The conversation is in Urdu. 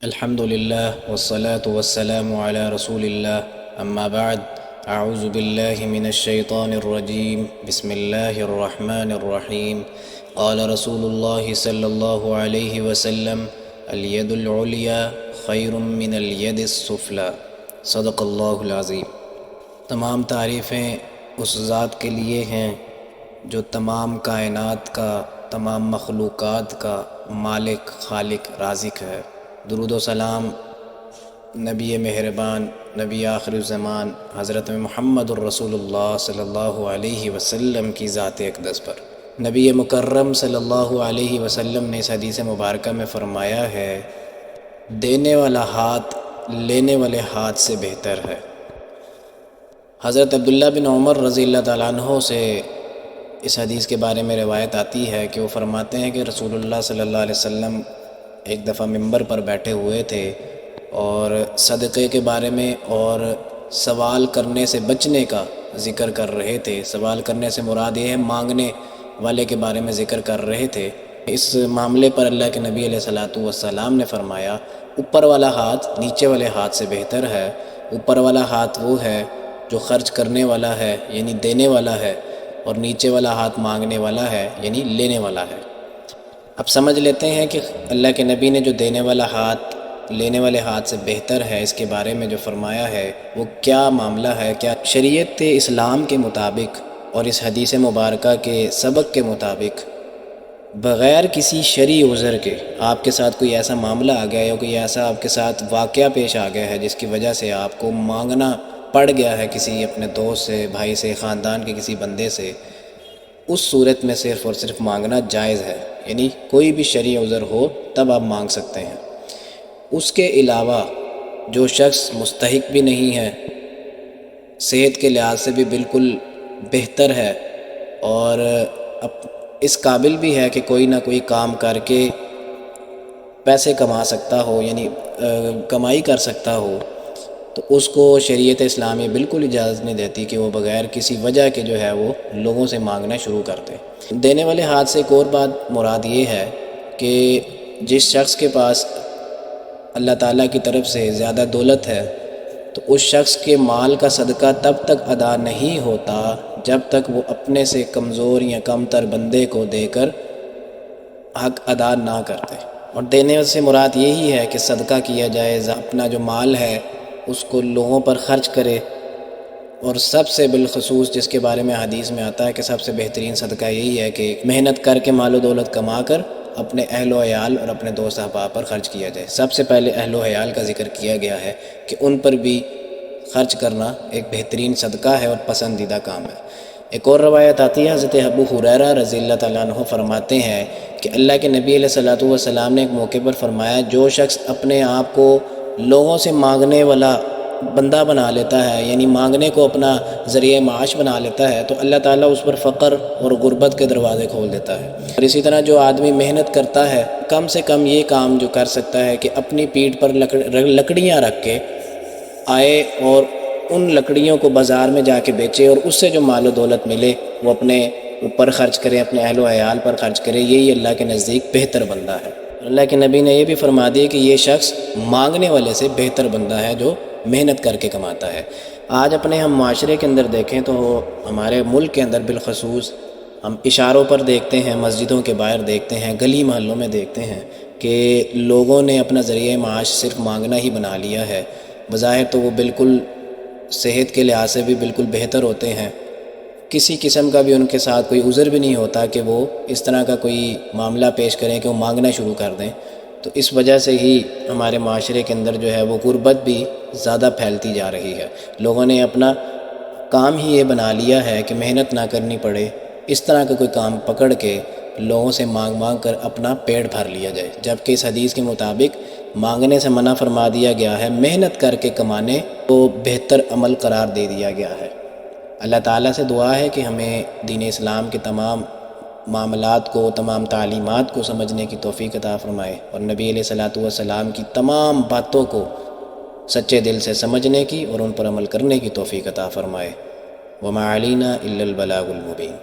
الحمد لله والصلاة والسلام على رسول الله أما بعد. أعوذ بالله من الشيطان الرجيم. بسم الله الرحمن الرحيم. قال رسول الله صلى الله عليه وسلم: اليد العليا خير من اليد السفلى. صدق اللہ العظیم. تمام تعریفیں اس ذات کے لیے ہیں جو تمام کائنات کا، تمام مخلوقات کا مالک، خالق، رازق ہے. درود و سلام نبی مہربان، نبی آخر الزمان حضرت محمد الرسول اللہ صلی اللہ علیہ وسلم کی ذات اقدس پر. نبی مکرم صلی اللہ علیہ وسلم نے اس حدیث مبارکہ میں فرمایا ہے: دینے والا ہاتھ لینے والے ہاتھ سے بہتر ہے. حضرت عبداللہ بن عمر رضی اللہ تعالیٰ عنہ سے اس حدیث کے بارے میں روایت آتی ہے کہ وہ فرماتے ہیں کہ رسول اللہ صلی اللہ علیہ وسلم ایک دفعہ ممبر پر بیٹھے ہوئے تھے اور صدقے کے بارے میں اور سوال کرنے سے بچنے کا ذکر کر رہے تھے. سوال کرنے سے مراد یہ ہے مانگنے والے کے بارے میں ذکر کر رہے تھے. اس معاملے پر اللہ کے نبی علیہ الصلوۃ والسلام نے فرمایا: اوپر والا ہاتھ نیچے والے ہاتھ سے بہتر ہے. اوپر والا ہاتھ وہ ہے جو خرچ کرنے والا ہے یعنی دینے والا ہے، اور نیچے والا ہاتھ مانگنے والا ہے یعنی لینے والا ہے. اب سمجھ لیتے ہیں کہ اللہ کے نبی نے جو دینے والا ہاتھ لینے والے ہاتھ سے بہتر ہے اس کے بارے میں جو فرمایا ہے وہ کیا معاملہ ہے. کیا شریعت اسلام کے مطابق اور اس حدیث مبارکہ کے سبق کے مطابق بغیر کسی شرعی عذر کے آپ کے ساتھ کوئی ایسا معاملہ آ گیا یا کوئی ایسا آپ کے ساتھ واقعہ پیش آ گیا ہے جس کی وجہ سے آپ کو مانگنا پڑ گیا ہے کسی اپنے دوست سے، بھائی سے، خاندان کے کسی بندے سے، اس صورت میں صرف اور صرف مانگنا جائز ہے. یعنی کوئی بھی شرعی عذر ہو تب آپ مانگ سکتے ہیں. اس کے علاوہ جو شخص مستحق بھی نہیں ہے، صحت کے لحاظ سے بھی بالکل بہتر ہے اور اس قابل بھی ہے کہ کوئی نہ کوئی کام کر کے پیسے کما سکتا ہو، یعنی کمائی کر سکتا ہو، تو اس کو شریعت اسلامی بالکل اجازت نہیں دیتی کہ وہ بغیر کسی وجہ کے جو ہے وہ لوگوں سے مانگنا شروع کر دے. دینے والے ہاتھ سے ایک اور بات مراد یہ ہے کہ جس شخص کے پاس اللہ تعالیٰ کی طرف سے زیادہ دولت ہے تو اس شخص کے مال کا صدقہ تب تک ادا نہیں ہوتا جب تک وہ اپنے سے کمزور یا کم تر بندے کو دے کر حق ادا نہ کرتے. اور دینے سے مراد یہی ہے کہ صدقہ کیا جائے، اپنا جو مال ہے اس کو لوگوں پر خرچ کرے. اور سب سے بالخصوص جس کے بارے میں حدیث میں آتا ہے کہ سب سے بہترین صدقہ یہی ہے کہ محنت کر کے مال و دولت کما کر اپنے اہل و عیال اور اپنے دوست احباب پر خرچ کیا جائے. سب سے پہلے اہل و عیال کا ذکر کیا گیا ہے کہ ان پر بھی خرچ کرنا ایک بہترین صدقہ ہے اور پسندیدہ کام ہے. ایک اور روایت آتی ہے، حضرت ابو ہریرہ رضی اللہ تعالیٰ عنہ فرماتے ہیں کہ اللہ کے نبی علیہ الصلوۃ والسلام نے ایک موقع پر فرمایا: جو شخص اپنے آپ کو لوگوں سے مانگنے والا بندہ بنا لیتا ہے، یعنی مانگنے کو اپنا ذریعہ معاش بنا لیتا ہے، تو اللہ تعالیٰ اس پر فقر اور غربت کے دروازے کھول دیتا ہے. اور اسی طرح جو آدمی محنت کرتا ہے، کم سے کم یہ کام جو کر سکتا ہے کہ اپنی پیٹھ پر لکڑیاں رکھ کے آئے اور ان لکڑیوں کو بازار میں جا کے بیچے اور اس سے جو مال و دولت ملے وہ اپنے اوپر خرچ کرے، اپنے اہل و عیال پر خرچ کرے. یہی اللہ کے نزدیک بہتر بندہ ہے. اللہ کے نبی نے یہ بھی فرما دیا کہ یہ شخص مانگنے والے سے بہتر بندہ ہے جو محنت کر کے کماتا ہے. آج اپنے ہم معاشرے کے اندر دیکھیں تو ہمارے ملک کے اندر بالخصوص ہم اشاروں پر دیکھتے ہیں، مسجدوں کے باہر دیکھتے ہیں، گلی محلوں میں دیکھتے ہیں کہ لوگوں نے اپنا ذریعہ معاش صرف مانگنا ہی بنا لیا ہے. بظاہر تو وہ بالکل صحت کے لحاظ سے بھی بالکل بہتر ہوتے ہیں، کسی قسم کا بھی ان کے ساتھ کوئی عذر بھی نہیں ہوتا کہ وہ اس طرح کا کوئی معاملہ پیش کریں کہ وہ مانگنا شروع کر دیں. تو اس وجہ سے ہی ہمارے معاشرے کے اندر جو ہے وہ غربت بھی زیادہ پھیلتی جا رہی ہے. لوگوں نے اپنا کام ہی یہ بنا لیا ہے کہ محنت نہ کرنی پڑے، اس طرح کا کوئی کام پکڑ کے لوگوں سے مانگ کر اپنا پیٹ بھر لیا جائے. جبکہ اس حدیث کے مطابق مانگنے سے منع فرما دیا گیا ہے، محنت کر کے کمانے کو بہتر عمل قرار دے دیا گیا ہے. اللہ تعالیٰ سے دعا ہے کہ ہمیں دین اسلام کے تمام معاملات کو، تمام تعلیمات کو سمجھنے کی توفیق عطا فرمائے اور نبی علیہ الصلوۃ والسلام کی تمام باتوں کو سچے دل سے سمجھنے کی اور ان پر عمل کرنے کی توفیق عطا فرمائے. وما علینا الا البلاغ المبین.